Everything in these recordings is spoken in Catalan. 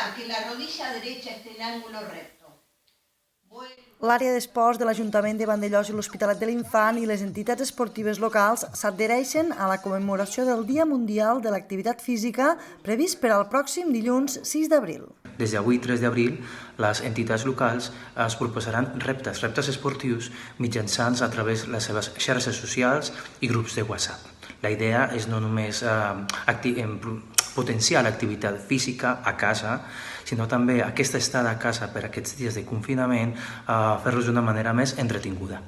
recordar que la rodilla derecha está en ángulo recto. L'àrea d'esports de l'Ajuntament de Vandellòs i l'Hospitalet de l'Infant i les entitats esportives locals s'adhereixen a la commemoració del Dia Mundial de l'Activitat Física previst per al pròxim dilluns 6 d'abril. Des d'avui, 3 d'abril, les entitats locals es proposaran reptes esportius mitjançant a través de les seves xarxes socials i grups de WhatsApp. La idea és no només potenciar l'activitat física a casa, sinó també aquesta estada a casa per aquests dies de confinament, fer-los d'una manera més entretinguda.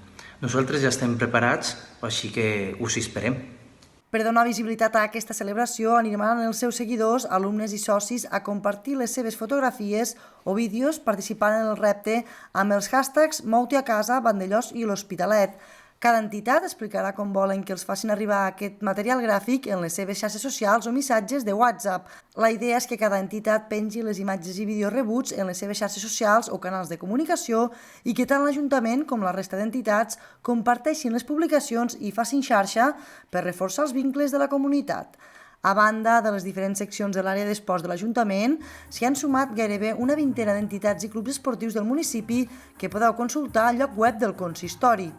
Nosaltres ja estem preparats, així que us hi esperem. Per donar visibilitat a aquesta celebració, animaran els seus seguidors, alumnes i socis a compartir les seves fotografies o vídeos participant en el repte amb els hashtags Mou-t'hi a casa, Vandellòs i l'Hospitalet. Cada entitat explicarà com volen que els facin arribar aquest material gràfic en les seves xarxes socials o missatges de WhatsApp. La idea és que cada entitat pengi les imatges i vídeos rebuts en les seves xarxes socials o canals de comunicació i que tant l'Ajuntament com la resta d'entitats comparteixin les publicacions i facin xarxa per reforçar els vincles de la comunitat. A banda de les diferents seccions de l'àrea d'esports de l'Ajuntament, s'hi han sumat gairebé una vintena d'entitats i clubs esportius del municipi que podeu consultar al lloc web del consistori.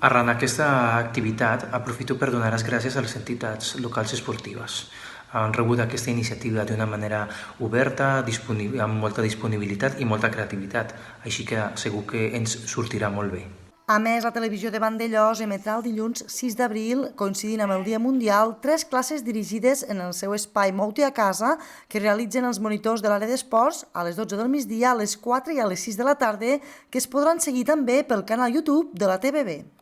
Arran aquesta activitat, aprofito per donar les gràcies a les entitats locals esportives. Han rebut aquesta iniciativa d'una manera oberta, amb molta disponibilitat i molta creativitat, així que segur que ens sortirà molt bé. A més, la televisió de Vandellòs emetrà el dilluns 6 d'abril, coincidint amb el Dia Mundial, 3 classes dirigides en el seu espai Mou-t'hi a casa que realitzen els monitors de l'àrea d'esports a les 12 del migdia, a les 4 i a les 6 de la tarda, que es podran seguir també pel canal YouTube de la TVB.